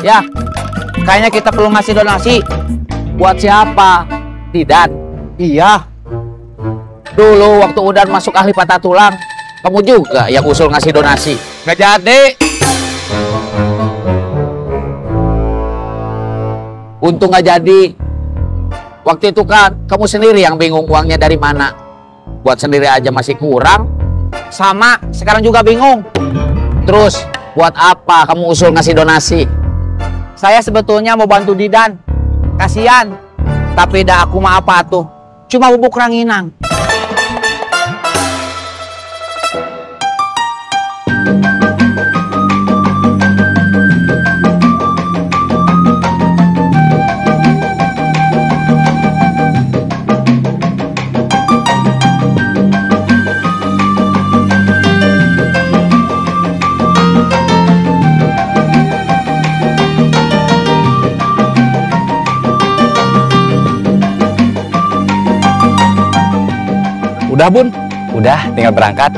Ya, kayaknya kita perlu ngasih donasi. Buat siapa? Didan. Iya. Dulu waktu Udan masuk ahli patah tulang, kamu juga yang usul ngasih donasi. Nggak jadi. Untung nggak jadi. Waktu itu kan kamu sendiri yang bingung uangnya dari mana. Buat sendiri aja masih kurang. Sama, sekarang juga bingung. Terus, buat apa kamu usul ngasih donasi? Saya sebetulnya mau bantu Didan. Kasian. Tapi dah aku mah apa tuh? Cuma bubuk ranginang. Udah Bun, udah tinggal berangkat.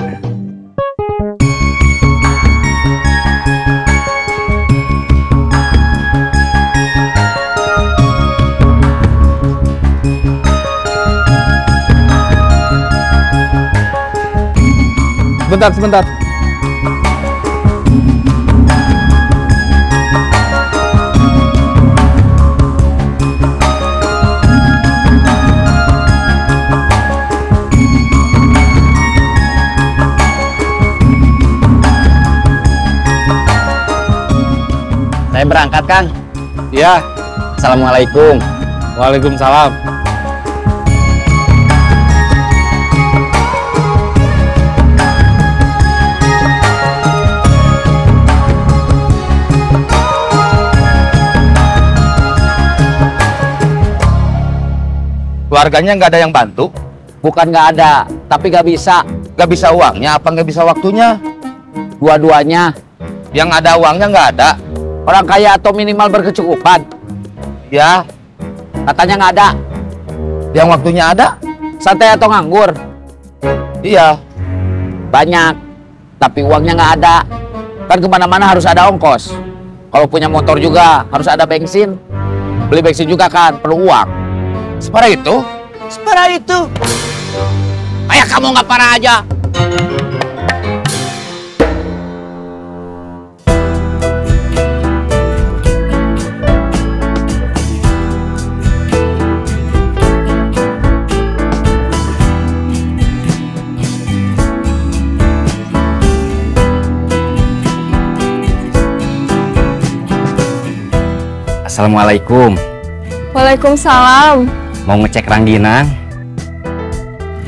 Sebentar. Saya berangkat, Kang. Ya. Assalamualaikum. Waalaikumsalam. Keluarganya nggak ada yang bantu? Bukan nggak ada, tapi nggak bisa. Nggak bisa uangnya apa nggak bisa waktunya? Dua-duanya. Yang ada uangnya nggak ada? Orang kaya atau minimal berkecukupan? Ya. Katanya nggak ada. Yang waktunya ada? Santai atau nganggur? Iya. Banyak, tapi uangnya nggak ada. Kan kemana-mana harus ada ongkos. Kalau punya motor juga harus ada bensin. Beli bensin juga kan perlu uang. Separah itu? Separah itu. Kayak kamu nggak parah aja. Assalamualaikum. Waalaikumsalam. Mau ngecek rangginang?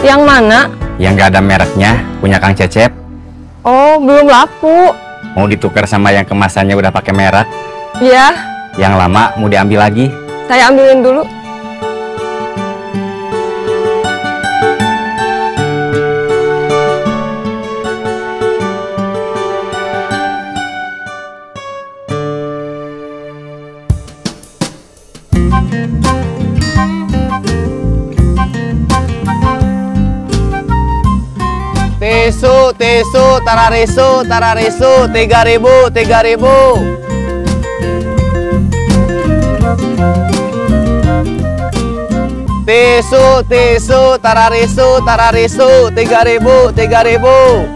Yang mana? Yang nggak ada mereknya, punya Kang Cecep. Oh, belum laku. Mau ditukar sama yang kemasannya udah pakai merek. Iya, Yang lama mau diambil lagi. saya ambilin dulu. Tisu, tararisu, 3.000. Tisu, tararisu, 3.000.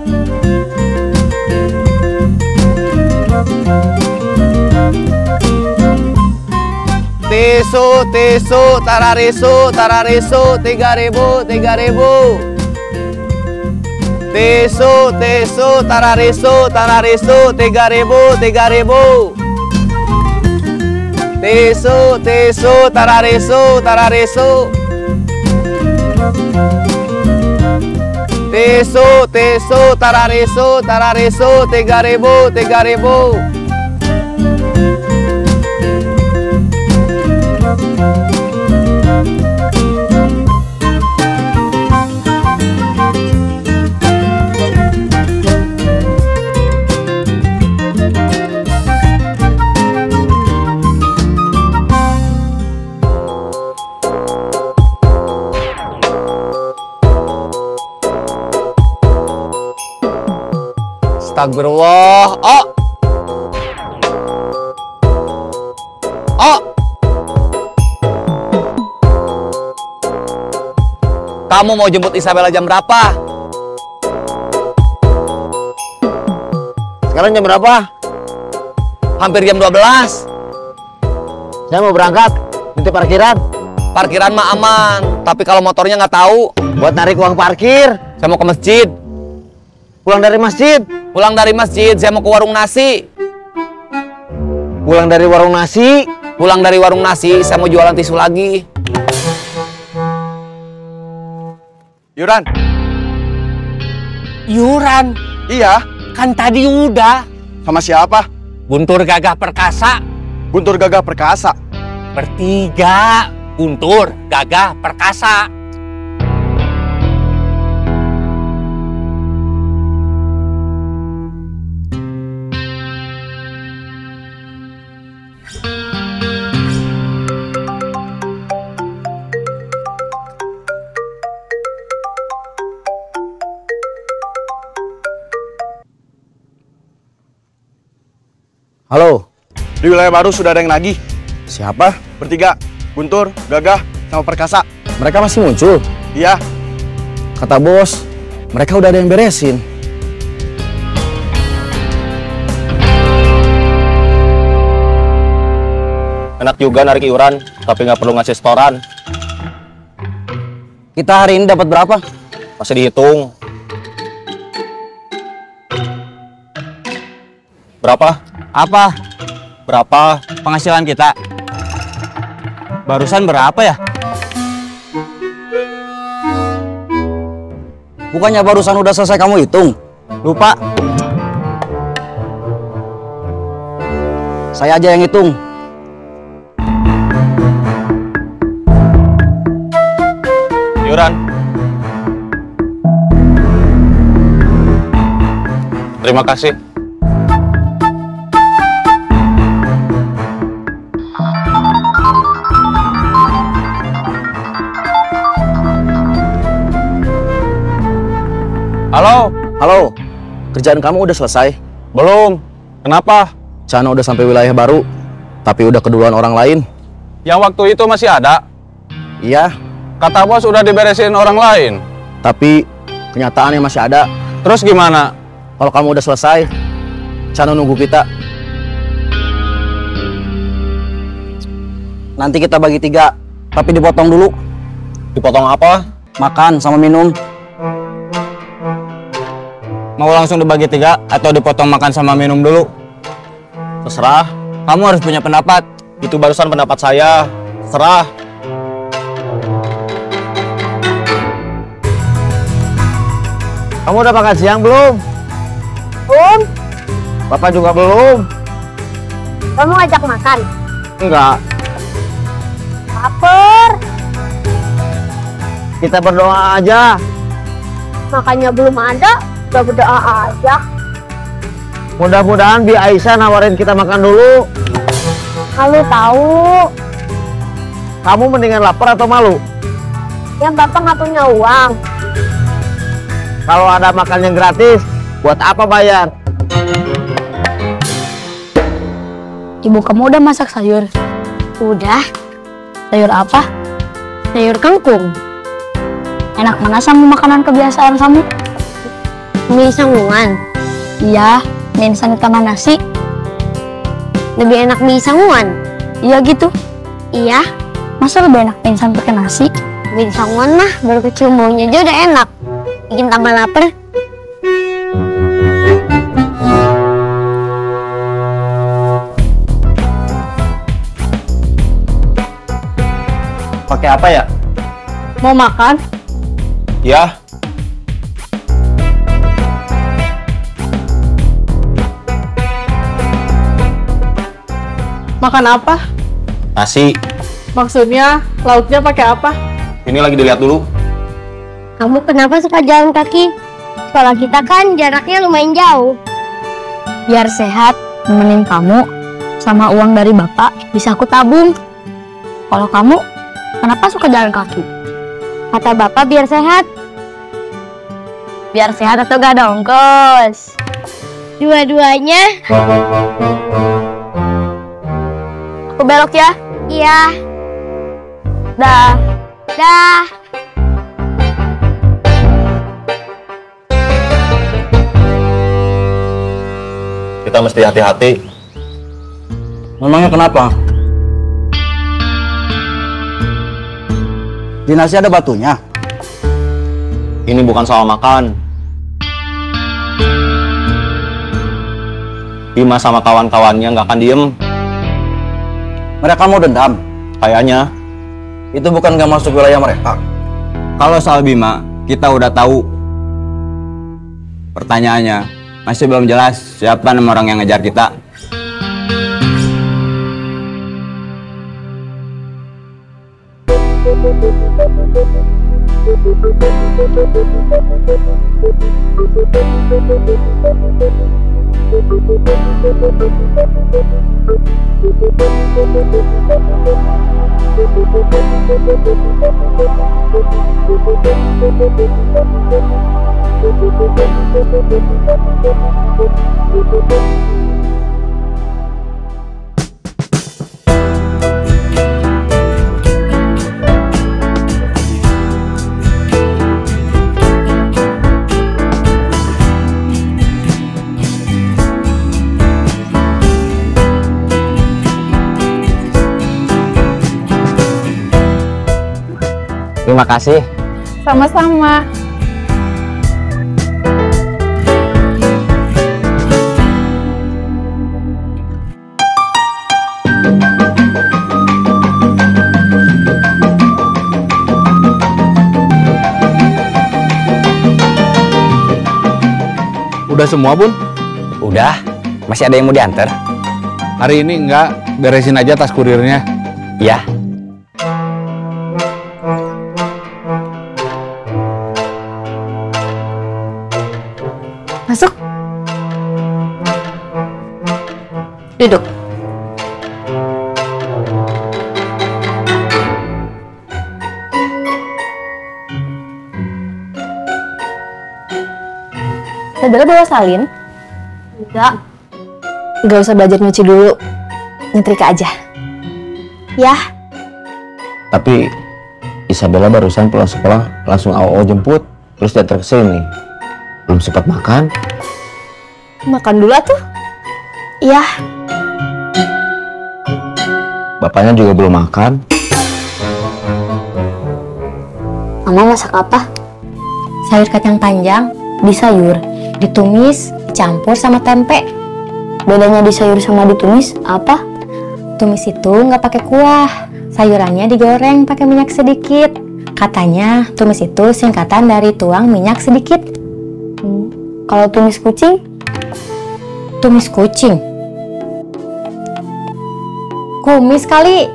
Tisu, tararisu, 3.000. Tisu, tararisu, 3.000. Tisu, tararisu, 3.000. Tisu, tararisu, 3.000. Astagfirullah. Oh. Kamu mau jemput Isabella jam berapa? Sekarang jam berapa? Hampir jam 12. Saya mau berangkat. Minta parkiran. Parkiran mah aman, tapi kalau motornya nggak tahu. Buat narik uang parkir. Saya mau ke masjid. Pulang dari masjid. Pulang dari masjid, saya mau ke warung nasi. Pulang dari warung nasi. Pulang dari warung nasi, saya mau jualan tisu lagi. Yuran. Yuran, Iya, kan tadi udah. sama siapa? Guntur Gagah Perkasa. Guntur Gagah Perkasa. Bertiga. Guntur Gagah Perkasa. Halo. Di wilayah baru sudah ada yang nagih. Siapa? Bertiga, Guntur, Gagah, sama Perkasa. Mereka masih muncul. Iya, Kata bos, mereka udah ada yang beresin. Enak juga narik iuran, tapi nggak perlu ngasih setoran. Kita hari ini dapat berapa? Masih dihitung. Berapa? Apa? Berapa? Penghasilan kita? Barusan berapa ya? Bukannya barusan udah selesai kamu hitung? Lupa. Saya aja yang hitung. Iuran. Terima kasih. Halo? Halo, kerjaan kamu udah selesai? Belum. Kenapa? Cana udah sampai wilayah baru, tapi udah keduluan orang lain. Yang waktu itu masih ada? Iya, Kata bos udah diberesin orang lain. tapi kenyataannya masih ada. Terus gimana? Kalau kamu udah selesai, Cana nunggu kita. Nanti kita bagi 3, tapi dipotong dulu. Dipotong apa? Makan sama minum. Mau langsung dibagi 3 atau dipotong makan sama minum dulu? Terserah. Kamu harus punya pendapat. Itu barusan pendapat saya. Terserah. Kamu udah makan siang belum? Belum. Bapak juga belum. Kamu ngajak makan? Enggak. Laper. Kita berdoa aja. Makannya belum ada, udah berdoa aja. Mudah-mudahan Bi Aisyah nawarin kita makan dulu. Malu tahu. Kamu mendingan lapar atau malu? Yang bapak nggak punya uang. Kalau ada makan yang gratis, buat apa bayar? Ibu kamu udah masak sayur? Udah. Sayur apa? Sayur kangkung. Enak mana sama makanan kebiasaan kamu? Mie sanggungan. Iya, mie instan ditambah nasi. Lebih enak mie sanggungan. Iya gitu. Iya. Masa lebih enak mie instan pakai nasi? Mie sanggungan mah baru kecium baunya aja udah enak. Bikin tambah lapar. Pakai apa ya? Mau makan? Ya. Makan apa? Nasi. Maksudnya lauknya pakai apa? Ini lagi dilihat dulu. Kamu kenapa suka jalan kaki? Sekolah kita kan jaraknya lumayan jauh. Biar sehat, nemenin kamu. Sama uang dari bapak bisa aku tabung. Kalau kamu, kenapa suka jalan kaki? Kata bapak biar sehat. Biar sehat atau gak ada ongkos? Dua-duanya. Aku belok ya? Iya. Dah. Dah. kita mesti hati-hati. Memangnya kenapa? Di nasi ada batunya. Ini bukan soal makan. Bima sama kawan-kawannya nggak akan diem. Mereka mau dendam. Kayaknya. Itu bukan gak masuk wilayah mereka. Kalau soal Bima, kita udah tahu. Pertanyaannya, masih belum jelas siapa nama orang yang ngejar kita. Terima kasih. Sama-sama. Udah semua, Bun? Udah, masih ada yang mau diantar? Hari ini enggak, beresin aja tas kurirnya. Iya. Masuk. Duduk. Saudara bawa salin? Enggak. Gak usah belajar nyuci dulu. Nyetrika aja. Ya. Tapi Isabella barusan pulang sekolah langsung AO jemput, terus diantar ke sini. Belum sempat makan. Makan dulu atuh. Iya. Bapaknya juga belum makan. Mama masak apa? Sayur kacang panjang di sayur, ditumis, dicampur sama tempe. Bedanya di sayur sama ditumis apa? Tumis itu nggak pakai kuah, sayurannya digoreng pakai minyak sedikit. Katanya tumis itu singkatan dari tuang minyak sedikit. Kalau tumis kucing? Tumis kucing. Kumis kali.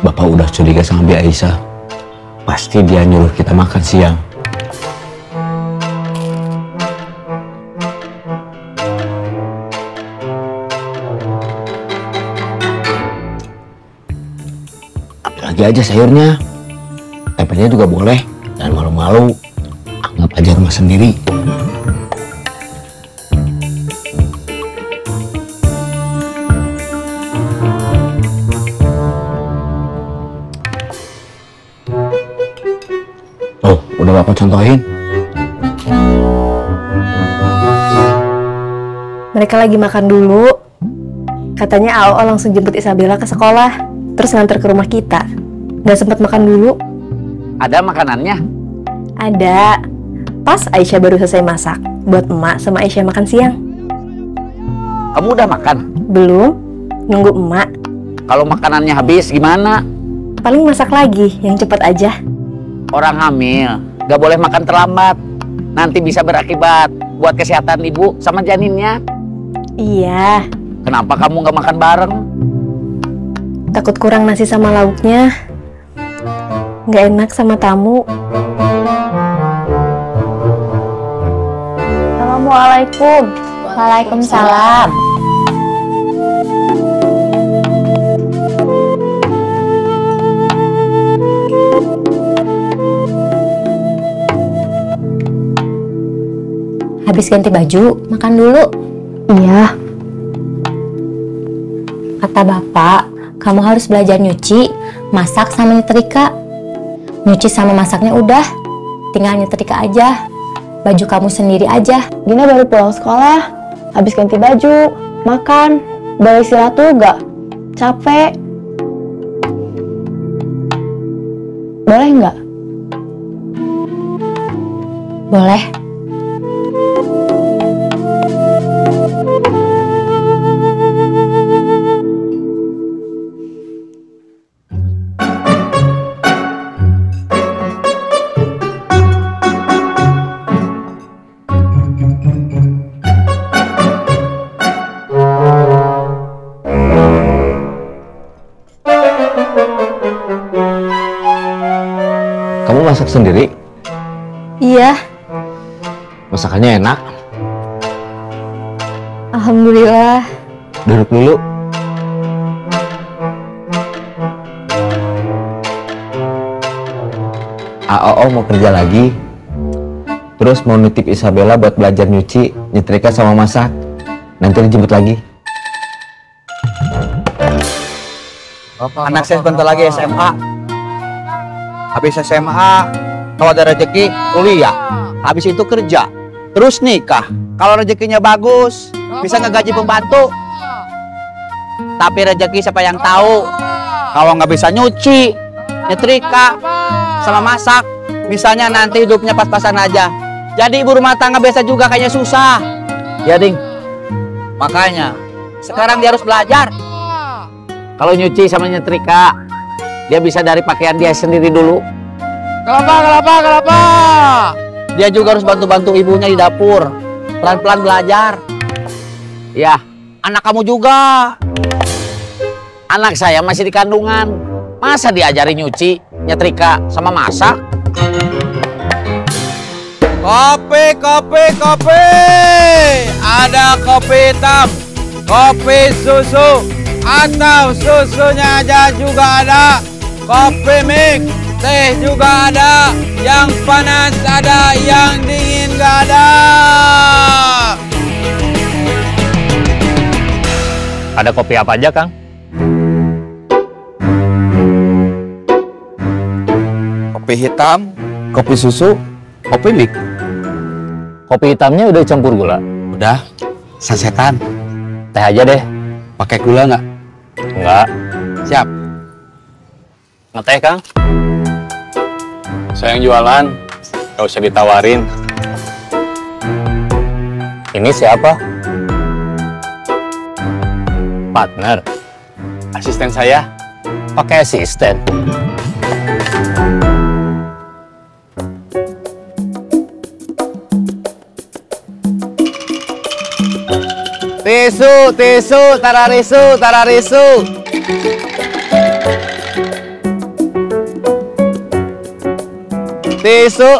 Bapak udah curiga sama Bi Aisyah. Pasti dia nyuruh kita makan siang. Lagi aja sayurnya, tempenya juga boleh, dan malu-malu, anggap aja rumah sendiri. Oh, udah Bapak contohin. Mereka lagi makan dulu. Katanya AO langsung jemput Isabella ke sekolah, terus nganter ke rumah kita. Gak sempat makan dulu. Ada makanannya? Ada. Pas Aisyah baru selesai masak, buat emak sama Aisyah makan siang. Kamu udah makan? Belum, nunggu emak. Kalau makanannya habis gimana? Paling masak lagi, yang cepat aja. Orang hamil, gak boleh makan terlambat. Nanti bisa berakibat buat kesehatan ibu sama janinnya. Iya. Kenapa kamu gak makan bareng? Takut kurang nasi sama lauknya. Gak enak sama tamu. Assalamualaikum. Waalaikumsalam. Habis ganti baju, makan dulu. Iya. Kata bapak, kamu harus belajar nyuci, masak sama nyetrika. Nyuci sama masaknya udah, tinggal nyetrika aja. Baju kamu sendiri aja. Gina baru pulang sekolah, habis ganti baju, makan, boleh istirahat juga. Capek. Boleh nggak? Boleh. Kamu masak sendiri? Iya, Masakannya enak. alhamdulillah. Duduk dulu. AOO mau kerja lagi. Terus mau nitip Isabella buat belajar nyuci, nyetrika sama masak. Nanti dijemput lagi. Anak saya sebentar lagi SMA. Habis SMA, kalau ada rezeki, kuliah. Habis itu kerja. Terus nikah. Kalau rezekinya bagus, bisa ngegaji pembantu. Tapi rezeki siapa yang tahu? Kalau nggak bisa nyuci, nyetrika, sama masak, misalnya nanti hidupnya pas-pasan aja. Jadi ibu rumah tangga biasa juga kayaknya susah. Ya, Ding. Makanya, sekarang dia harus belajar. Kalau nyuci sama nyetrika, dia bisa dari pakaian dia sendiri dulu. Kelapa. Dia juga harus bantu-bantu ibunya di dapur. Pelan-pelan belajar. Ya, Anak kamu juga. anak saya masih di kandungan. Masa diajari nyuci, nyetrika, sama masak? Kopi. Ada kopi hitam, kopi susu, atau susunya aja juga ada. Kopi mix, teh juga ada. Yang panas ada, yang dingin gak ada. Ada kopi apa aja, Kang? Kopi hitam, kopi susu, kopi mix. Kopi hitamnya udah campur gula. Udah, sasetan. Teh aja deh. Pakai gula nggak? Enggak. Siap. Ngeteh, Kang? Saya yang jualan. Gak usah ditawarin. Ini siapa? Partner. Asisten saya. Pakai asisten. Tisu, tararisu. Tisu.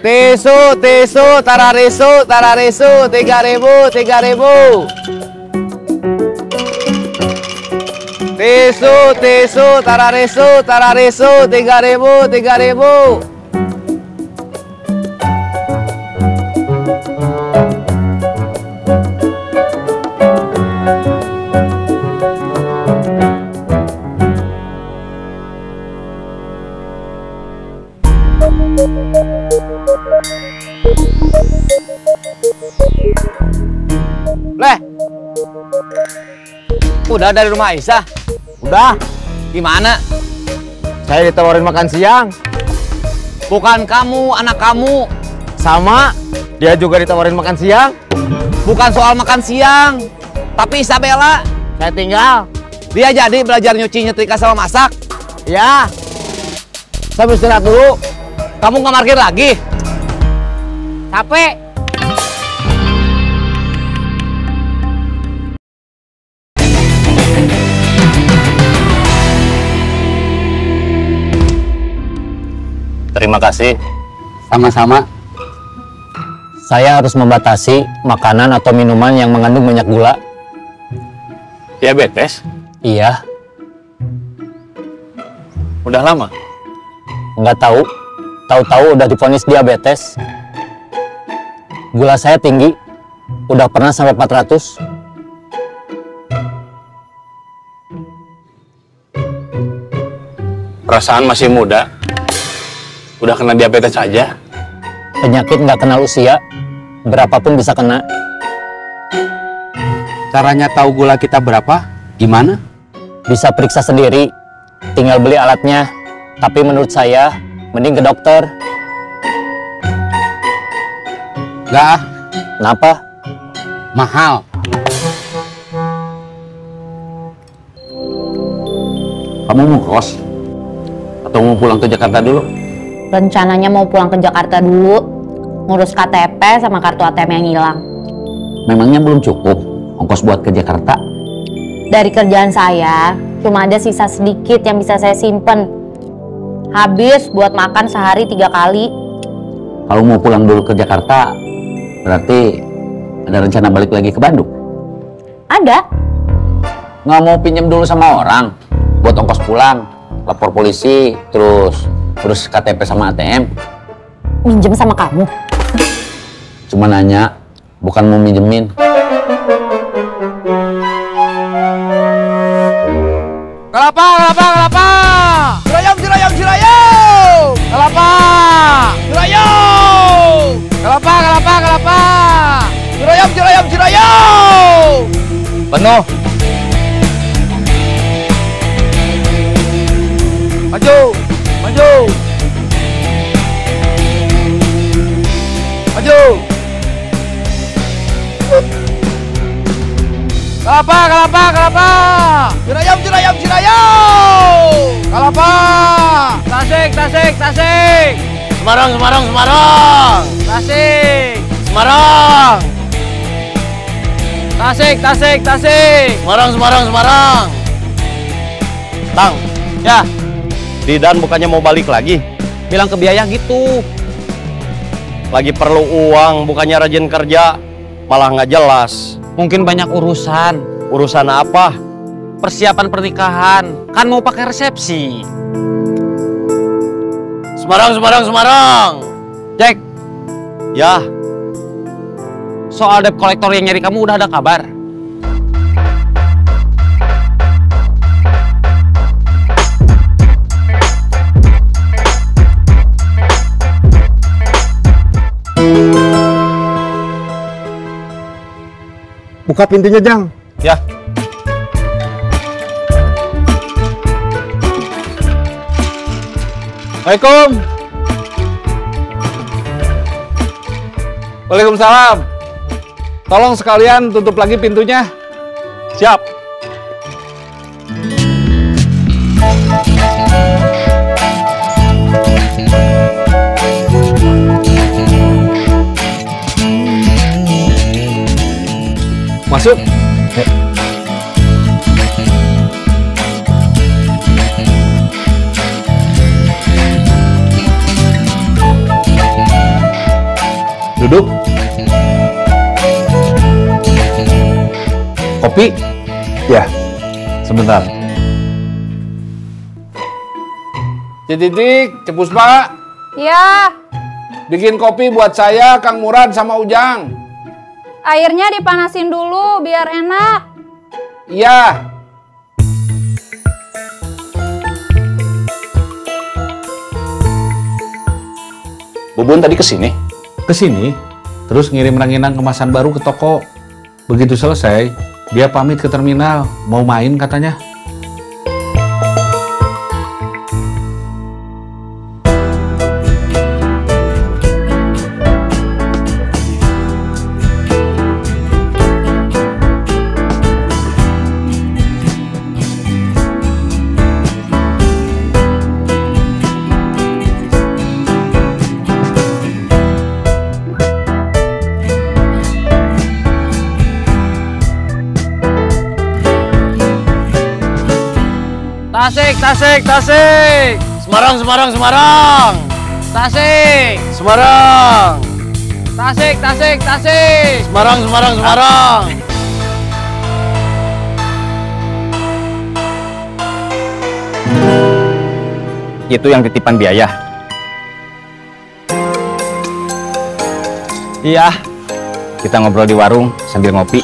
Tisu, tararisu, 3.000. Tisu, tararisu, 3.000. Leh, udah dari rumah Aisyah? Udah, Gimana? saya ditawarin makan siang. Bukan kamu, anak kamu. Sama, dia juga ditawarin makan siang. Bukan soal makan siang. Tapi Isabella, Saya tinggal. dia jadi belajar nyuci, nyetrika, sama masak. Ya, saya istirahat dulu. Kamu nggak parkir lagi? Capek. Terima kasih. Sama-sama. Saya harus membatasi makanan atau minuman yang mengandung banyak gula. Diabetes? Iya, Udah lama? nggak tahu. tahu-tahu udah divonis diabetes. Gula saya tinggi, udah pernah sampai 400. Perasaan masih muda, udah kena diabetes aja. Penyakit nggak kenal usia, berapapun bisa kena. Caranya tahu gula kita berapa? Gimana? Bisa periksa sendiri, tinggal beli alatnya. Tapi menurut saya, mending ke dokter. Nggak ah, Kenapa? mahal. Kamu mau kos? Atau mau pulang ke Jakarta dulu? Rencananya mau pulang ke Jakarta dulu, ngurus KTP sama kartu ATM yang hilang. Memangnya belum cukup ongkos buat ke Jakarta? Dari kerjaan saya, cuma ada sisa sedikit yang bisa saya simpen. Habis buat makan sehari 3 kali. Kalau mau pulang dulu ke Jakarta, berarti ada rencana balik lagi ke Bandung? Ada. Nggak mau pinjam dulu sama orang buat ongkos pulang, lapor polisi, terus KTP sama ATM? Minjem sama kamu? Cuma nanya, bukan mau minjemin. Kelapa, kelapa, kelapa. Cirayam, cirayam, cirayam. Kelapa. Cirayam. Kelapa, kelapa, kelapa. Cirayam, cirayam, cirayam. Penuh. Maju, maju. Maju. Kelapa, kelapa, kelapa. Cirayam, cirayam, cirayam. Kelapa. Tasik, tasik, tasik. Semarang, Semarang, Semarang. Tasik. Semarang. Tasik, tasik, tasik. Semarang, Semarang, Semarang. Tang, Ya, Didan bukannya mau balik lagi? bilang ke biaya gitu. Lagi perlu uang, bukannya rajin kerja. Malah nggak jelas. Mungkin banyak urusan. Urusan apa? Persiapan pernikahan. Kan mau pakai resepsi. Semarang, Semarang, Semarang. Jack, Ya, soal debt kolektor yang nyari kamu udah ada kabar? Buka pintunya, Jang. ya. Waalaikumsalam. Waalaikumsalam. Tolong sekalian tutup lagi pintunya. Siap. Masuk. Duduk. Kopi? Ya. Sebentar. Titik, Cepus Pak. Ya, Bikin kopi buat saya, Kang Murad sama Ujang. airnya dipanasin dulu biar enak. Iya. Bubun tadi kesini? Kesini, terus ngirim ranginang kemasan baru ke toko. Begitu selesai, dia pamit ke terminal, mau main katanya. Tasik, tasik, tasik. Semarang, Semarang, Semarang. Tasik. Semarang. Tasik, tasik, tasik. Semarang, Semarang, Semarang. Itu yang titipan biaya. Iya. Kita ngobrol di warung sambil ngopi.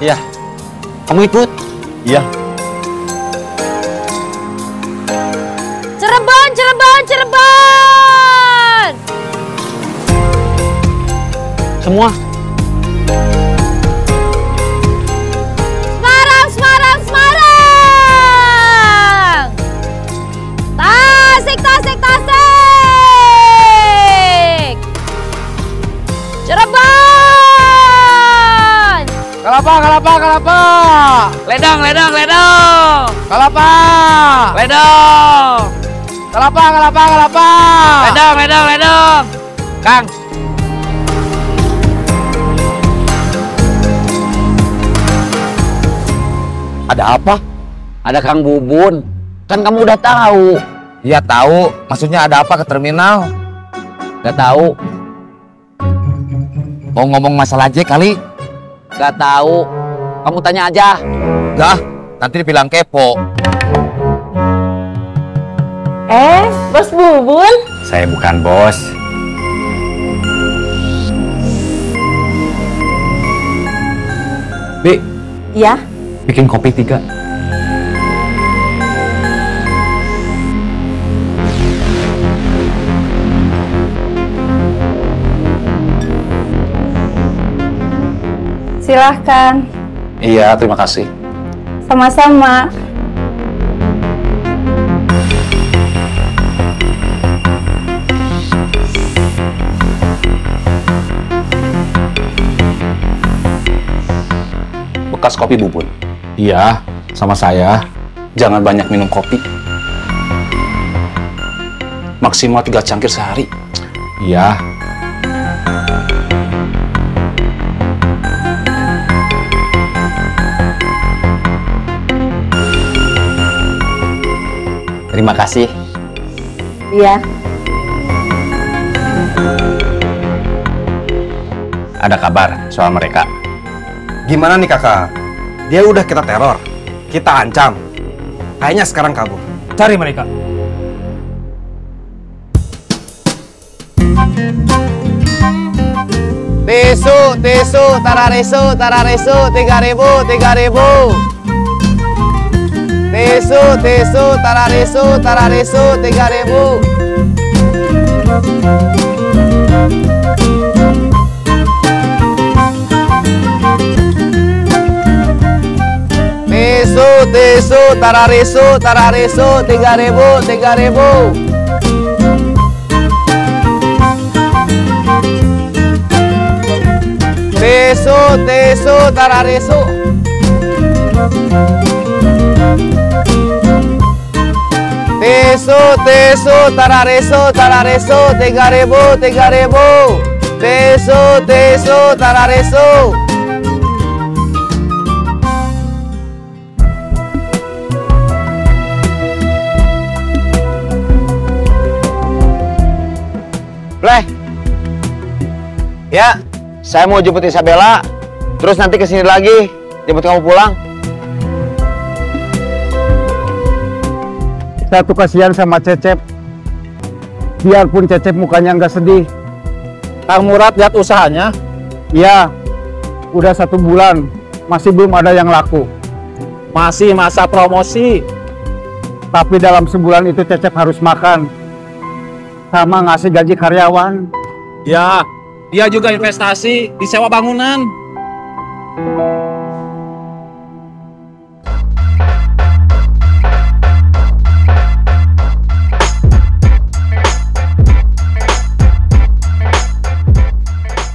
Iya. Kamu ikut? Iya. Cirebon, Cirebon, Cirebon! Semua. Semarang, Semarang, Semarang! Tasik, Tasik, Tasik! Cirebon! Kelapa, kelapa, kelapa. Ledang, ledang, ledang. Kelapa. Ledang. Kelapa, kelapa, kelapa. Ledang, ledang, ledang. Kang. Ada apa? Ada Kang Bubun. Kan kamu udah tahu. Iya tahu. Maksudnya ada apa ke terminal? Gak tahu. Mau ngomong masalah Jack kali? Gak tahu. Kamu tanya aja. Gak, nanti dibilang kepo. Bos Bubun? Saya bukan bos. Bi, Iya. bikin kopi 3. Silahkan. Iya, terima kasih. Sama-sama. Bekas kopi Bubun. Iya, sama saya. Jangan banyak minum kopi. Maksimal 3 cangkir sehari. Iya. Terima kasih. Iya. Ada kabar soal mereka? Gimana nih kakak? Dia udah kita teror, kita ancam. Kayaknya sekarang kabur. Cari mereka. Tisu, tisu, tararisu, tararisu, 3.000, 3.000. Tisu, tisu, tararisu, tararisu, 3.000. Tisu, tisu, tararisu, tararisu, 3.000, 3.000. Tisu, tisu, tararisu. Tisu, tisu, tararisu, tararisu, 3.000, 3.000. Tisu, tisu, tararisu. Bleh. Ya, saya mau jemput Isabella. Terus nanti kesini lagi, jemput kamu pulang. Saya tuh kasihan sama Cecep. Biarpun Cecep mukanya nggak sedih. Kang Murad lihat usahanya? Iya, udah 1 bulan, masih belum ada yang laku. Masih masa promosi. Tapi dalam sebulan itu Cecep harus makan. Sama ngasih gaji karyawan. Ya, dia juga investasi di sewa bangunan.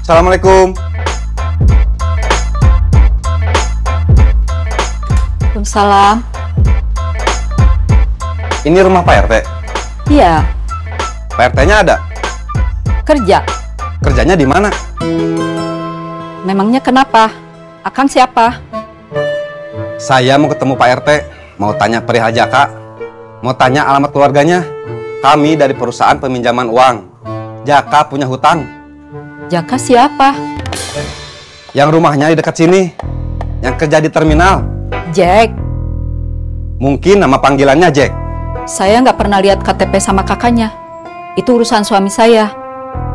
Assalamualaikum. Waalaikumsalam. Ini rumah Pak RT. Iya, Pak RT-nya ada? kerja. Kerjanya di mana? Memangnya kenapa? Akang siapa? Saya mau ketemu Pak RT. Mau tanya perihal Jaka. Mau tanya alamat keluarganya. Kami dari perusahaan peminjaman uang. Jaka punya hutang. Jaka siapa? Yang rumahnya di dekat sini. Yang kerja di terminal. Jack. Mungkin nama panggilannya Jack. Saya nggak pernah lihat KTP sama kakaknya. Itu urusan suami saya.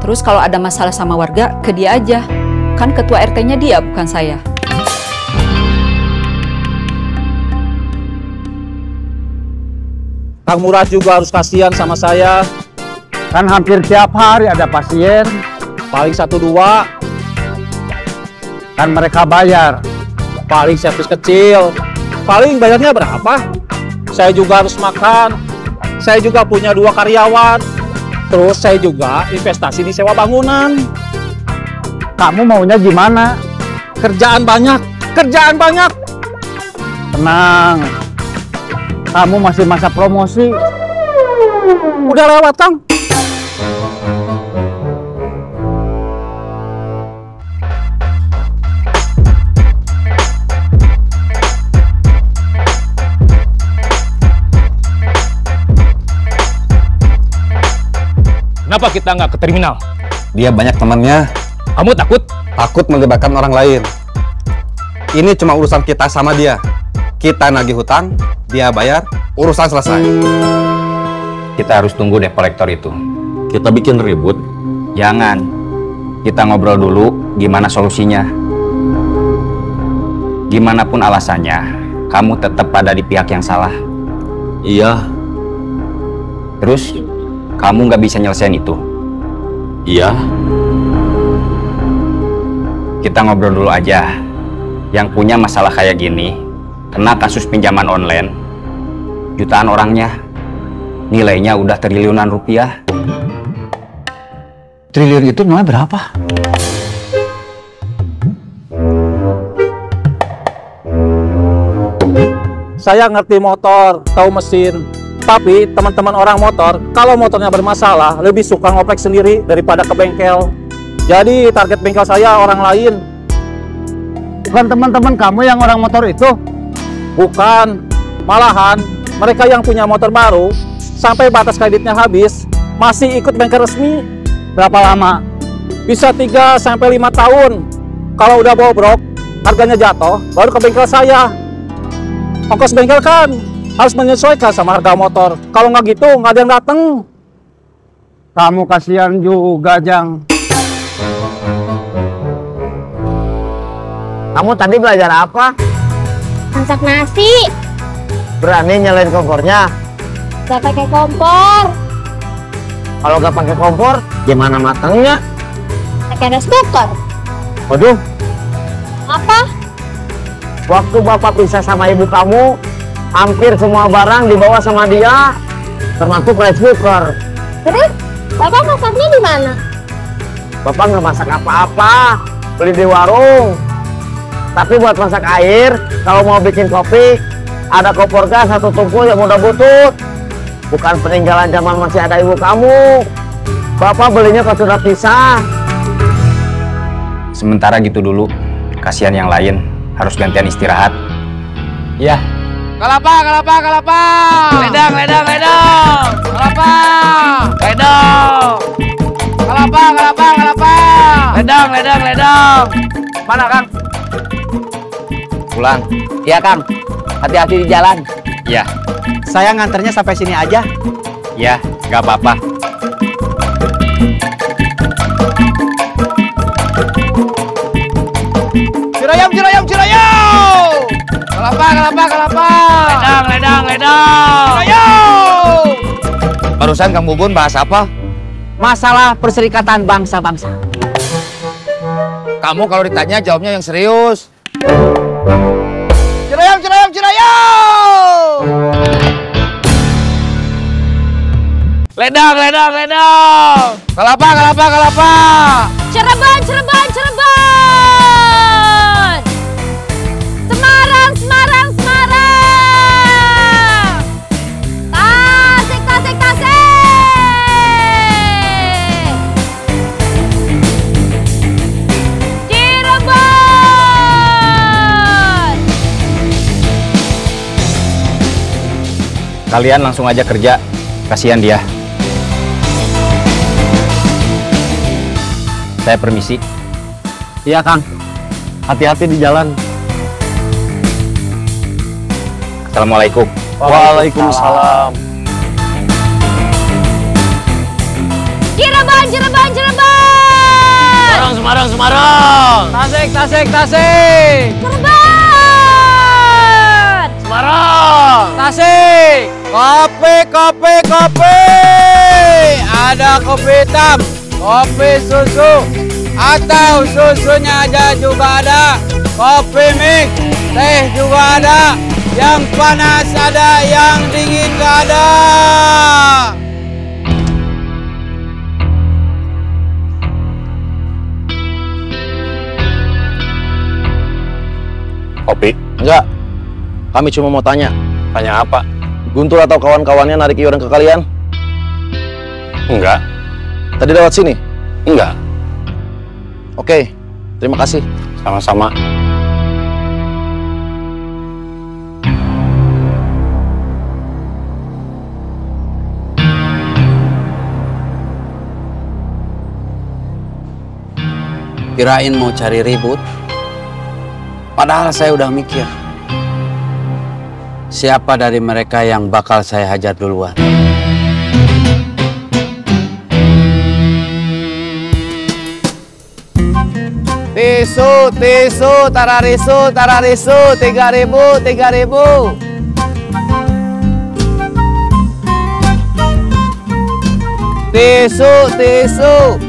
Terus kalau ada masalah sama warga, ke dia aja. Kan ketua RT-nya dia, bukan saya. Kang Murad juga harus kasihan sama saya. Kan hampir tiap hari ada pasien. Paling 1-2. Kan mereka bayar. Paling servis kecil. Paling bayarnya berapa? Saya juga harus makan. Saya juga punya 2 karyawan. Terus saya juga investasi di sewa bangunan. Kamu maunya gimana? Kerjaan banyak. Kerjaan banyak. Tenang. Kamu masih masa promosi. Udah lewat, Kang. Kenapa kita nggak ke terminal? Dia banyak temannya. Kamu takut? Takut melibatkan orang lain. Ini cuma urusan kita sama dia. Kita nagih hutang, dia bayar, urusan selesai. Kita harus tunggu debt collector itu. Kita bikin ribut. Jangan. Kita ngobrol dulu gimana solusinya. Gimana pun alasannya, kamu tetap ada di pihak yang salah. Iya. Terus, kamu nggak bisa nyelesain itu. Iya. Kita ngobrol dulu aja. Yang punya masalah kayak gini, kena kasus pinjaman online, jutaan orangnya, nilainya udah triliunan rupiah. Triliun itu namanya berapa? Saya ngerti motor, tahu mesin. Tapi teman-teman orang motor, kalau motornya bermasalah, lebih suka ngoprek sendiri daripada ke bengkel. Jadi target bengkel saya orang lain. Bukan teman-teman kamu yang orang motor itu? Bukan. Malahan, mereka yang punya motor baru, sampai batas kreditnya habis, masih ikut bengkel resmi. Berapa lama? Bisa 3-5 tahun. Kalau udah bobrok, harganya jatuh, baru ke bengkel saya. Ongkos bengkel kan harus menyesuaikan sama harga motor. Kalau nggak gitu, nggak ada yang dateng. Kamu kasihan juga, Jang. Kamu tadi belajar apa? Masak nasi. Berani nyalain kompornya? Gak pakai kompor. Kalau gak pakai kompor, gimana matangnya? Pakai rice cooker. Waduh, Apa? waktu bapak pisah sama ibu kamu, hampir semua barang dibawa sama dia, termasuk rice cooker. Terus, Bapak masaknya di mana? Bapak nggak masak apa-apa, beli di warung. Tapi buat masak air, kalau mau bikin kopi, ada kompor gas 1 tungku yang udah butut. Bukan peninggalan zaman masih ada ibu kamu. Bapak belinya pas sudah pisah. Sementara gitu dulu, kasihan yang lain, harus gantian istirahat. Iya. Kelapa, kelapa, kelapa. Ledang, ledang, ledang. Kelapa. Ledang. Kelapa, kelapa, kelapa. Ledang, ledang, ledang. Mana, Kang? Pulang. Iya, Kang. Hati-hati di jalan. Iya. Saya nganternya sampai sini aja. Ya, nggak apa-apa. Cirayam, cirayam, cirayam. Kelapa, kelapa, kelapa. Ledang, ledang, ledang. Cirayam. Barusan Kang Bubun bahas apa? Masalah perserikatan bangsa-bangsa. Kamu kalau ditanya jawabnya yang serius. Cirayam, cirayam, cirayam. Ledang, ledang, ledang. Kelapa, kelapa, kelapa. Cirebon, Cirebon, Cirebon. Semarang, Semarang, Semarang. Tasik, Tasik, Tasik. Cirebon. Kalian langsung aja kerja, kasihan dia. Saya permisi. Iya, Kang. Hati-hati di jalan. Assalamualaikum. Waalaikumsalam. Cirebon, Cirebon, Cirebon. Semarang, Semarang, Semarang. Tasik, Tasik, Tasik. Cirebon. Semarang. Tasik. Kopi, kopi, kopi. Ada kopi hitam, kopi susu, atau susunya aja juga ada. Kopi mix, teh juga ada. Yang panas ada, yang dingin nggak ada. Kopi? Enggak. Kami cuma mau tanya. Tanya apa? Guntur atau kawan-kawannya narik iuran ke kalian? Enggak. Tadi lewat sini? Enggak. Oke, terima kasih. Sama-sama. Kirain mau cari ribut. Padahal saya udah mikir. Siapa dari mereka yang bakal saya hajar duluan? Tisu, tisu, tararisu, tararisu, 3.000, 3.000. Tisu, tisu.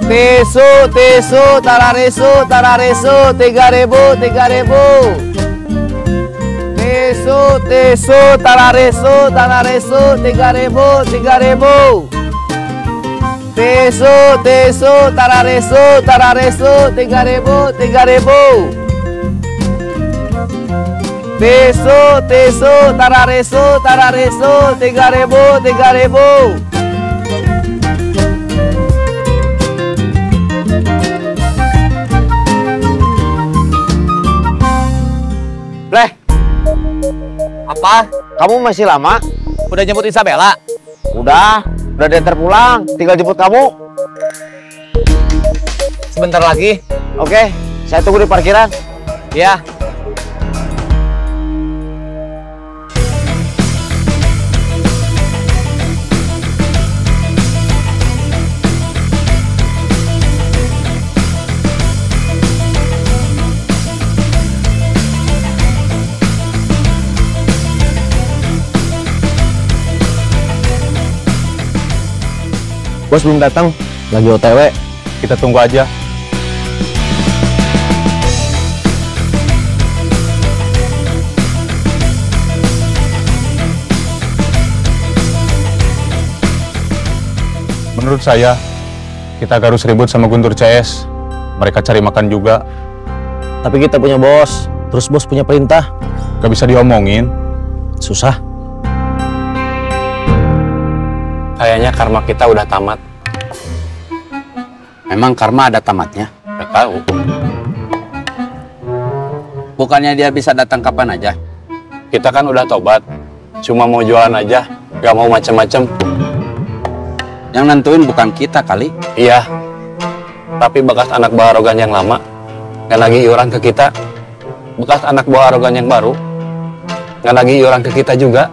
Tisu, tisu, tararisu, tararisu, 3.000, 3.000. Tisu, tisu, tararisu, tararisu, 3.000, 3.000. Tisu, tisu, tararisu, tararisu, 3.000, 3.000. Tisu, tisu, tararisu, tararisu, 3.000, 3.000. Bleh. Apa? Kamu masih lama? Udah jemput Isabella? Udah diantar pulang. Tinggal jemput kamu. Sebentar lagi. Oke, saya tunggu di parkiran. Ya. Bos belum datang, lagi OTW. Kita tunggu aja. Menurut saya, kita harus ribut sama Guntur CS. Mereka cari makan juga. Tapi kita punya bos, terus bos punya perintah. Gak bisa diomongin. Susah. Kayaknya karma kita udah tamat. Memang karma ada tamatnya? Gak tahu. Bukannya dia bisa datang kapan aja? Kita kan udah tobat. Cuma mau jualan aja. Gak mau macem-macem. Yang nentuin bukan kita kali? Iya. Tapi bekas anak buah arogan yang lama nggak lagi iuran ke kita. Bekas anak buah arogan yang baru nggak lagi iuran ke kita juga.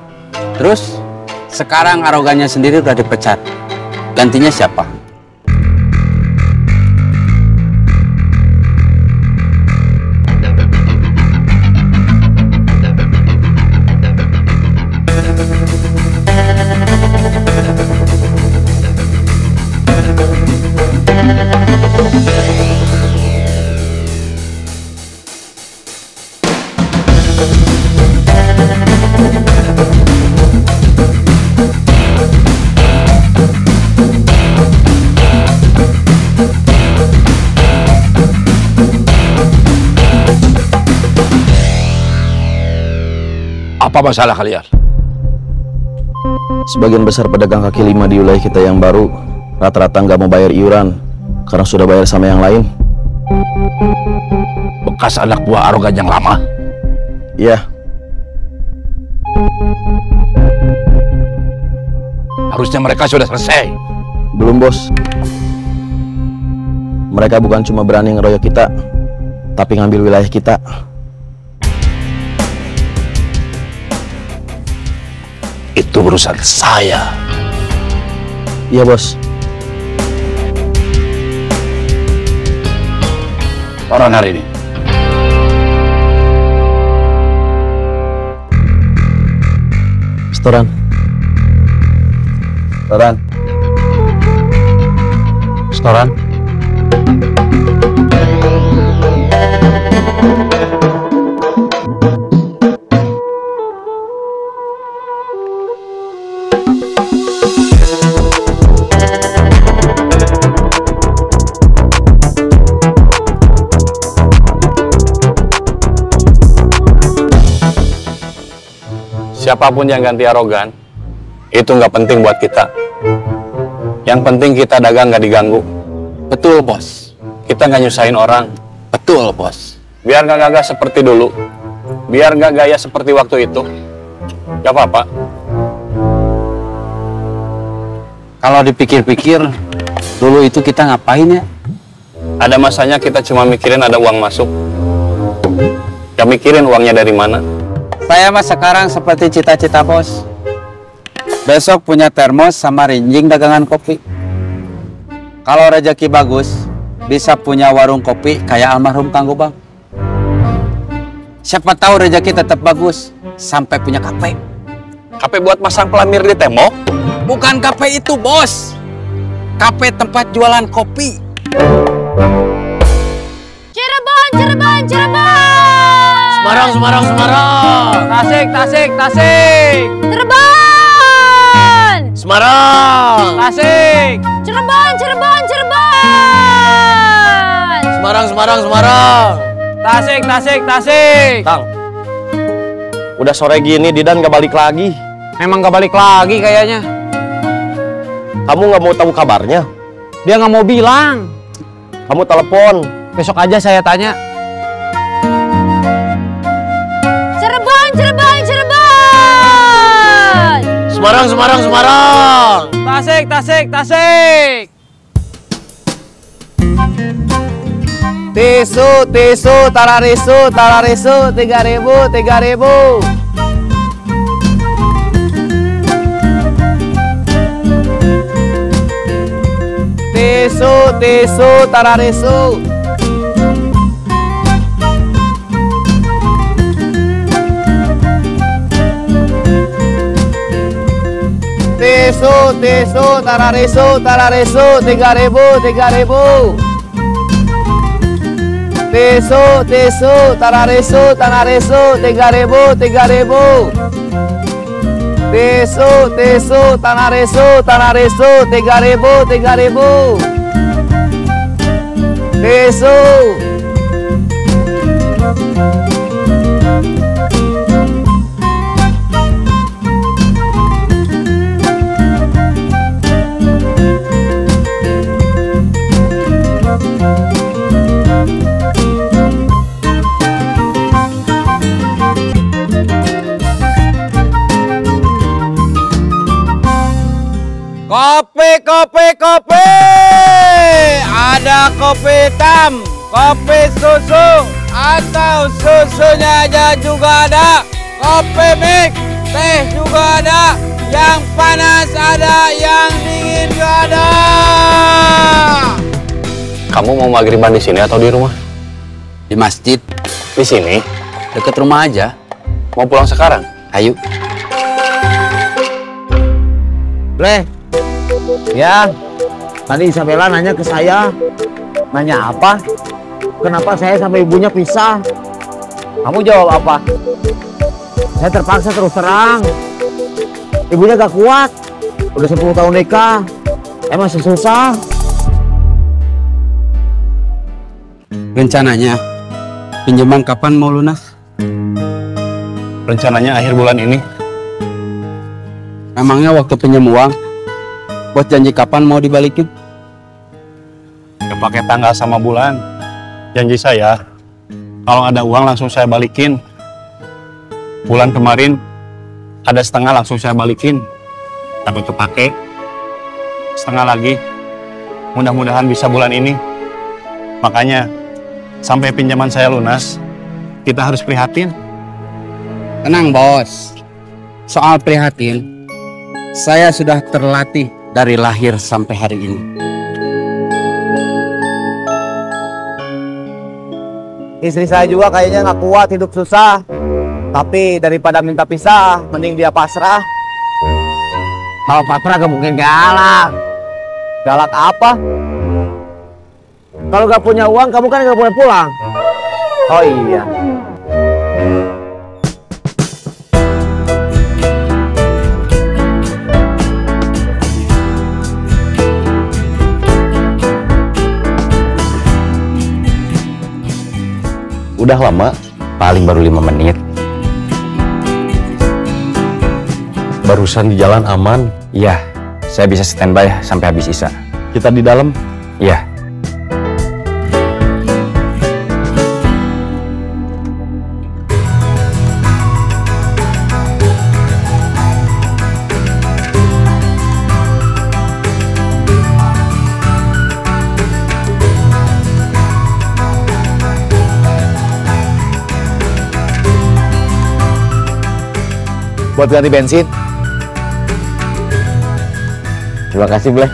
Terus sekarang arogannya sendiri udah dipecat. Gantinya siapa? Apa masalah kalian? Sebagian besar pedagang kaki lima di wilayah kita yang baru rata-rata nggak mau bayar iuran karena sudah bayar sama yang lain. Bekas anak buah arogan yang lama? Iya. Harusnya mereka sudah selesai. Belum, bos. Mereka bukan cuma berani ngeroyok kita, tapi ngambil wilayah kita. Itu urusan saya. Iya, Bos. Orang hari ini. Setoran. Setoran. Setoran. Siapapun yang ganti arogan, itu nggak penting buat kita. Yang penting kita dagang nggak diganggu. Betul, Bos. Kita nggak nyusahin orang. Betul, Bos. Biar nggak gagah seperti dulu. Biar nggak gaya seperti waktu itu. Gak apa-apa. Kalau dipikir-pikir, dulu itu kita ngapain ya? Ada masanya kita cuma mikirin ada uang masuk. Gak mikirin uangnya dari mana. Saya mah sekarang seperti cita-cita Bos. Besok punya termos sama rinjing dagangan kopi. Kalau rezeki bagus, bisa punya warung kopi kayak almarhum Kang Gobang. Siapa tahu rezeki tetap bagus, sampai punya kafe. Kafe buat masang pelamir di tembok? Bukan kafe itu, Bos. Kafe tempat jualan kopi. Cirebon, Cirebon, Cirebon. Semarang, Semarang, Semarang. Tasik, Tasik, Tasik. Cirebon. Semarang. Tasik. Cirebon, Cirebon, Cirebon. Semarang, Semarang, Semarang. Tasik, Tasik, Tasik. Kang, udah sore gini Didan gak balik lagi. Emang gak balik lagi kayaknya. Kamu gak mau tahu kabarnya? Dia gak mau bilang. Kamu telepon. Besok aja saya tanya. Cirebon, Cirebon, Cirebon. Semarang, Semarang, Semarang. Tasik, Tasik, Tasik. Tisu, tisu, tararisu, tararisu, 3.000, 3.000. Tisu, tisu, tararisu. Tisu, tisu, tararisu, tararisu, 3.000, 3.000. Tisu, tisu, tararisu, tanarisu, 3.000, 3.000. Tisu, tisu, tanarisu, tanarisu, 3.000, 3.000. Tisu. Kopi, kopi, kopi. Ada kopi hitam, kopi susu, atau susunya aja juga ada. Kopi mix, teh juga ada. Yang panas ada, yang dingin juga ada. Kamu mau maghriban di sini atau di rumah? Di masjid. Di sini? Deket rumah aja. Mau pulang sekarang? Ayo. Bleh. Ya, tadi Isabella nanya ke saya. Nanya apa? Kenapa saya sama ibunya pisah? Kamu jawab apa? Saya terpaksa terus terang. Ibunya gak kuat. Udah 10 tahun nikah. Emang susah. Rencananya, pinjaman kapan mau lunas? Rencananya akhir bulan ini. Emangnya waktu pinjam uang, buat janji kapan mau dibalikin? Ya pakai tanggal sama bulan. Janji saya, kalau ada uang langsung saya balikin. Bulan kemarin, ada setengah langsung saya balikin. Takut kepake. Setengah lagi. Mudah-mudahan bisa bulan ini. Makanya, sampai pinjaman saya lunas, kita harus prihatin. Tenang, Bos. Soal prihatin, Saya sudah terlatih dari lahir sampai hari ini. Istri saya juga kayaknya nggak kuat hidup susah. Tapi daripada minta pisah, mending dia pasrah. Kalau pasrah gak mungkin galak. Galak apa? Kalau nggak punya uang, kamu kan nggak boleh pulang. Oh iya. Udah lama, paling baru 5 menit. Barusan di jalan aman. Iya, saya bisa standby sampai habis Isya. Kita di dalam? Iya. Buat ganti bensin. Terima kasih, Bleh.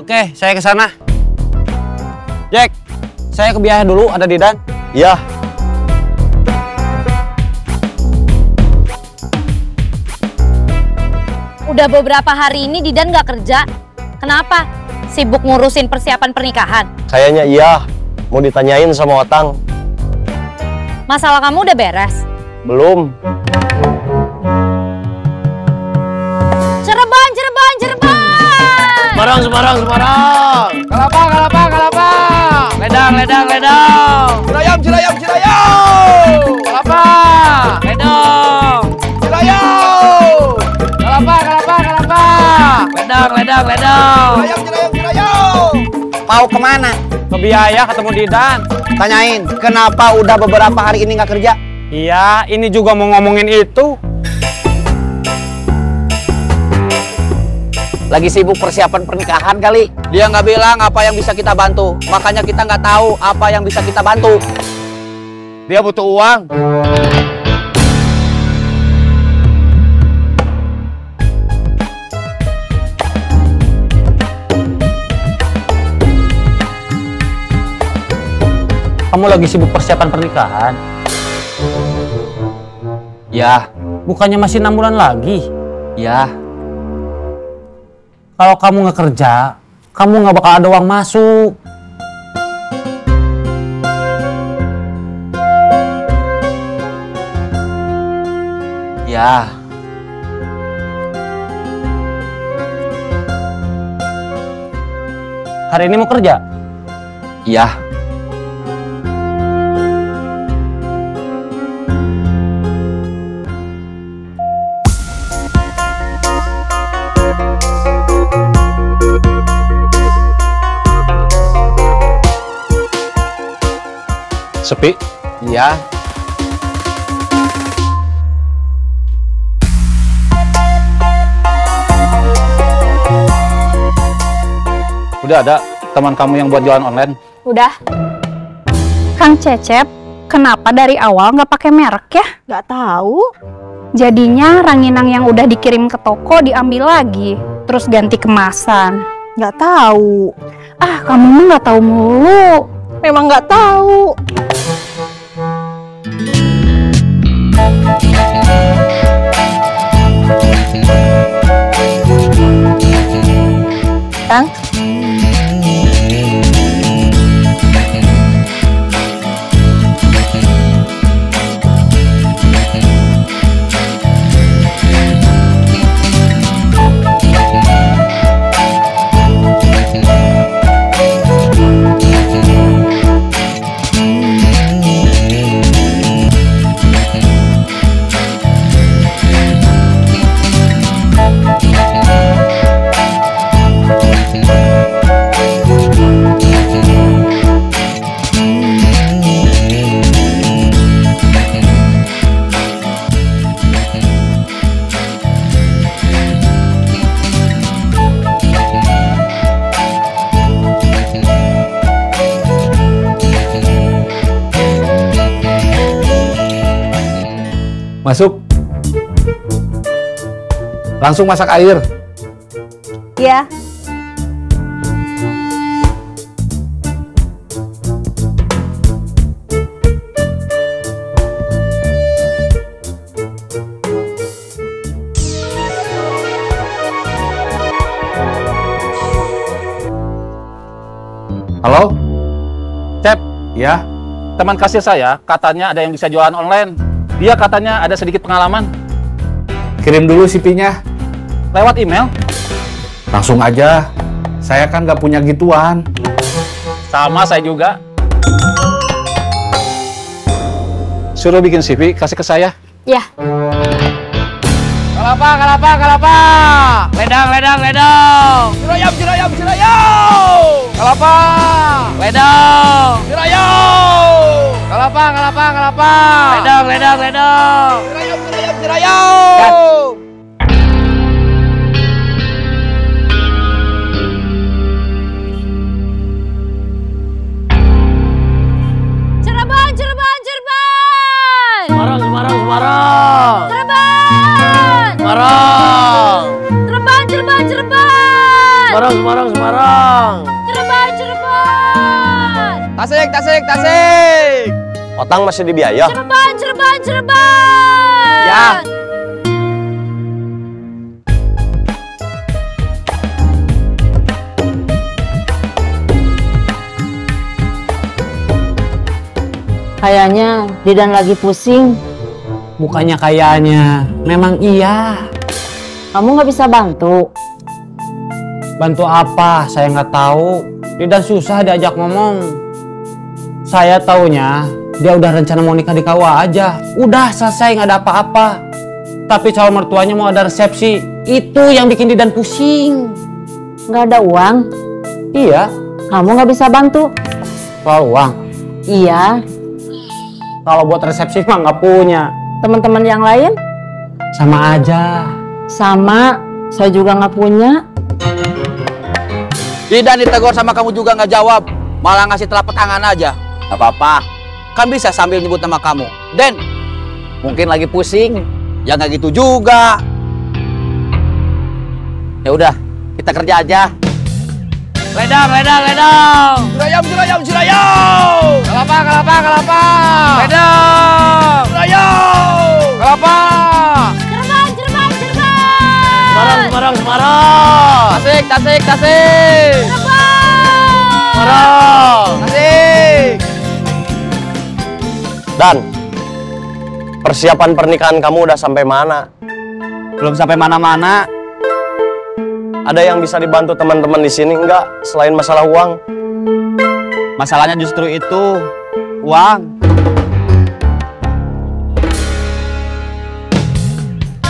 Oke, saya ke sana. Jack, saya ke Biaya dulu, ada Didan. Iya. Udah beberapa hari ini Didan nggak kerja. Kenapa? Sibuk ngurusin persiapan pernikahan? Kayaknya iya. Mau ditanyain sama Otang. Masalah kamu udah beres? Belum. Cirebon, Cirebon, Cirebon! Semarang, Semarang, Semarang. Kelapa. Ledang. Cilayam. Kelapa. Ledang. Cilayam. Kelapa. Ledang. Cilayam. Mau kemana? Ke Biaya ketemu Didan. Tanyain, kenapa udah beberapa hari ini nggak kerja? Iya, ini juga mau ngomongin itu. Lagi sibuk persiapan pernikahan kali. Dia nggak bilang apa yang bisa kita bantu. Makanya kita nggak tahu apa yang bisa kita bantu. Dia butuh uang. Kamu lagi sibuk persiapan pernikahan? Ya. Bukannya masih 6 bulan lagi? Ya. Kalau kamu nggak kerja, kamu nggak bakal ada uang masuk. Ya. Hari ini mau kerja? Ya. Sepi? Iya. Udah ada teman kamu yang buat jualan online? Udah. Kang Cecep, kenapa dari awal nggak pakai merek ya? Nggak tahu. Jadinya ranginang yang udah dikirim ke toko diambil lagi, terus ganti kemasan. Nggak tahu. Ah, kamu mah nggak tahu mulu. Memang nggak tahu. Kang? Masuk. Langsung masak air. Iya. Halo? Cep? Ya? Teman kasir saya katanya ada yang bisa jualan online. Dia katanya ada sedikit pengalaman. Kirim dulu CV-nya. Lewat email? Langsung aja. Saya kan nggak punya gituan. Sama saya juga. Suruh bikin CV, kasih ke saya. Ya. Kalapa, kalapa, kalapa. Ledang, ledang, ledang. Cirayam, cirayam, cirayam. Kalapa. Ledang. Cirayam. Kalapa, kalapa, kalapa. Ledang, ledang, ledang. Cirayam, cirayam, cirayam. Cirebon, Cirebon, Cirebon. Semarang, Semarang, Semarang. Cirebon. Semarang. Cirebon, Cirebon, Cirebon. Semarang, Semarang, Semarang. Cirebon, Cirebon. Tasik, tasik, tasik. Otang masih di biaya. Cirebon, Cirebon, Cirebon. Ya. Kayaknya Didan lagi pusing. Bukannya kayaknya, memang iya. Kamu nggak bisa bantu? Bantu apa? Saya nggak tahu. Didan susah diajak ngomong. Saya taunya dia udah rencana mau nikah di KUA aja. Udah selesai, nggak ada apa-apa. Tapi calon mertuanya mau ada resepsi. Itu yang bikin Didan pusing. Nggak ada uang? Iya. Kamu nggak bisa bantu? Soal uang? Iya. Kalau buat resepsi mah nggak punya. Teman-teman yang lain? Sama aja. Sama, saya juga nggak punya. Didan ditegur sama kamu juga nggak jawab. Malah ngasih telapak tangan aja. Gak apa-apa. Kan bisa sambil nyebut nama kamu. Den, mungkin lagi pusing. Ya nggak gitu juga. Ya udah, kita kerja aja. Ledang, ledang, ledang. Cirayam, cirayam, cirayam. Kalapa, kalapa, kalapa. Ledang. Cirayam. Kalapa. Cirebon, Cirebon, Cirebon. Semarang, Semarang, Semarang. Tasik, tasik, tasik. Cirebon. Semarang. Tasik. Dan persiapan pernikahan kamu udah sampai mana? Belum sampai mana-mana. Ada yang bisa dibantu teman-teman di sini enggak selain masalah uang? Masalahnya justru itu, uang.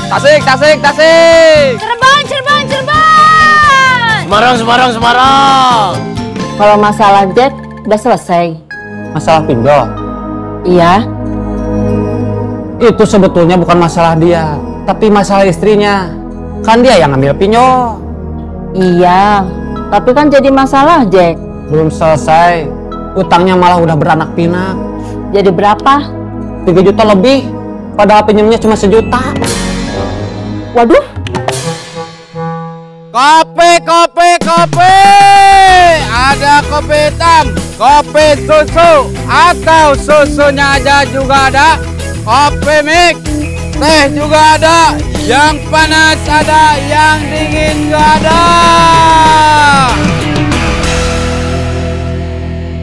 Tasik, tasik, tasik. Cirebon, Cirebon, Cirebon. Semarang, Semarang, Semarang. Kalau masalah Jack udah selesai. Masalah pinjol? Iya. Itu sebetulnya bukan masalah dia, tapi masalah istrinya. Kan dia yang ngambil pinjol. Iya, tapi kan jadi masalah Jack. Belum selesai, utangnya malah udah beranak pinak. Jadi berapa? 3 juta lebih, padahal pinjamnya cuma 1 juta. Waduh. Kopi, kopi, kopi. Ada kopi hitam, kopi susu, atau susunya aja juga ada. Kopi mix, teh juga ada. Yang panas ada, yang dingin juga ada.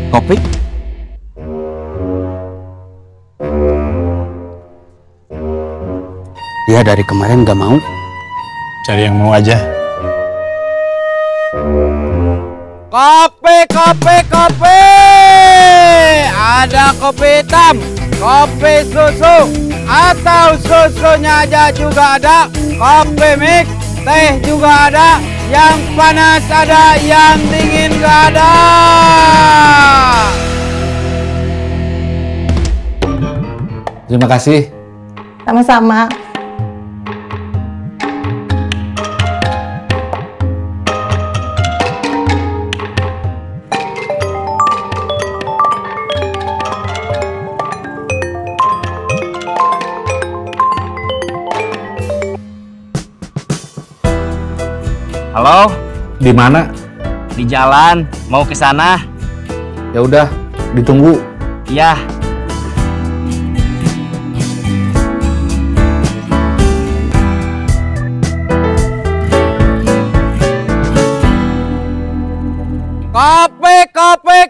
Kopi? Dia dari kemarin gak mau. Cari yang mau aja. Kopi, kopi, kopi. Ada kopi hitam, kopi susu, atau susunya aja juga ada. Kopi mix, teh juga ada. Yang panas ada, yang dingin gak ada. Terima kasih. Sama-sama. Halo? Di mana? Di jalan, mau ke sana. Ya udah, ditunggu. Iya.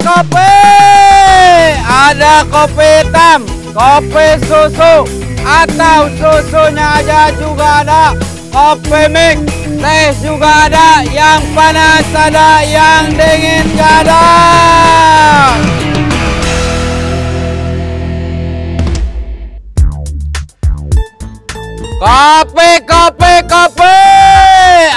Kopi. Ada kopi hitam, kopi susu, atau susunya aja juga ada. Kopi mix, teh juga ada. Yang panas ada, yang dingin gak ada. Kopi.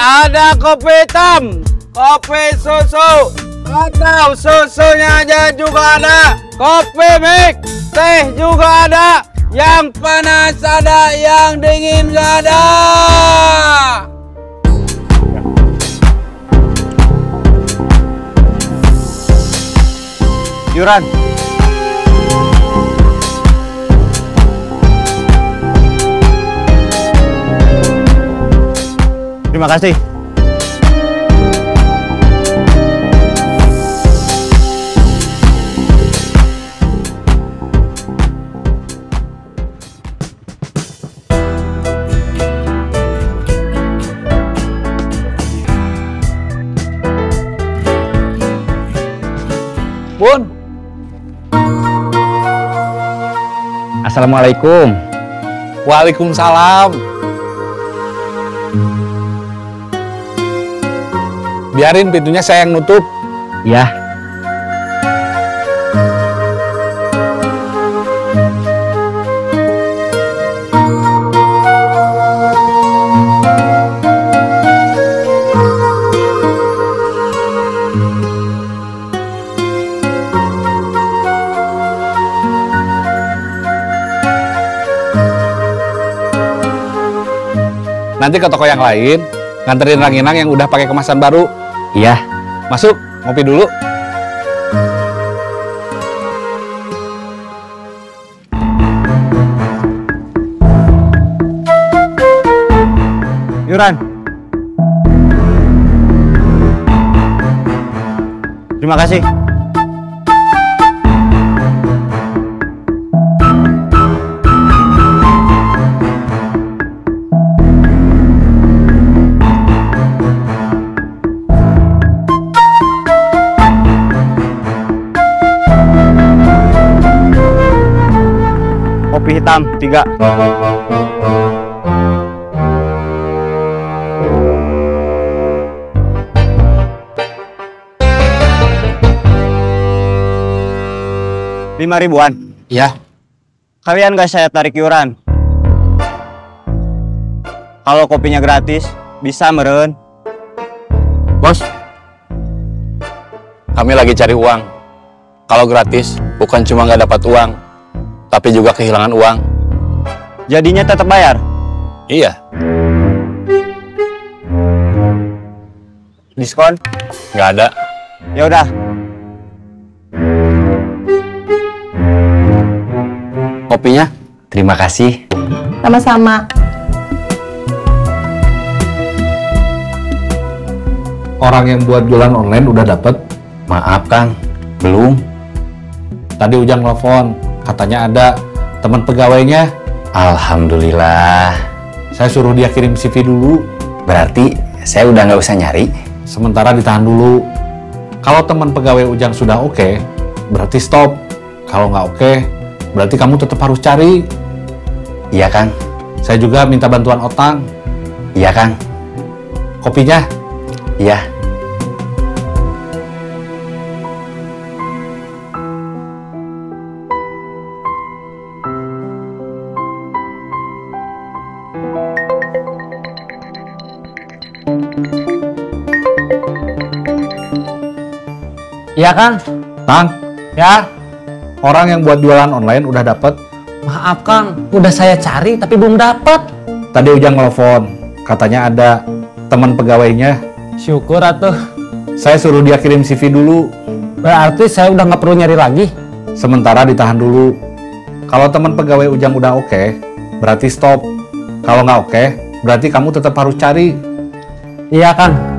Ada kopi hitam, kopi susu, atau susunya aja juga ada. Kopi mix, teh juga ada. Yang panas ada, yang dingin gak ada. Yuran. Terima kasih. Bun. Assalamualaikum. Waalaikumsalam. Biarin pintunya saya yang nutup. Ya. Nanti ke toko yang lain, nganterin ranginang yang udah pakai kemasan baru. Iya. Masuk, ngopi dulu. Yuran. Terima kasih. Kopi hitam 3. Rp5.000-an. Iya. Kalian gak saya tarik yuran. Kalau kopinya gratis, bisa meren. Bos, kami lagi cari uang. Kalau gratis, bukan cuma nggak dapat uang, tapi juga kehilangan uang. Jadinya tetap bayar? Iya. Diskon? Nggak ada. Ya udah. Kopinya? Terima kasih. Sama-sama. Orang yang buat jualan online udah dapet? Maaf Kang, belum. Tadi Ujang nelfon, katanya ada teman pegawainya. Alhamdulillah. Saya suruh dia kirim CV dulu. Berarti saya udah nggak usah nyari? Sementara ditahan dulu. Kalau teman pegawai Ujang sudah oke, berarti stop. Kalau nggak oke, berarti kamu tetap harus cari. Iya Kang. Saya juga minta bantuan Otang. Iya Kang. Kopinya? Iya. Iya Kang. Tang. Ya. Orang yang buat jualan online udah dapet. Maaf Kang, udah saya cari tapi belum dapet. Tadi Ujang nelfon, katanya ada teman pegawainya. Syukur atuh. Saya suruh dia kirim CV dulu. Berarti saya udah nggak perlu nyari lagi. Sementara ditahan dulu. Kalau teman pegawai Ujang udah oke, berarti stop. Kalau nggak oke, berarti kamu tetap harus cari. Iya Kang.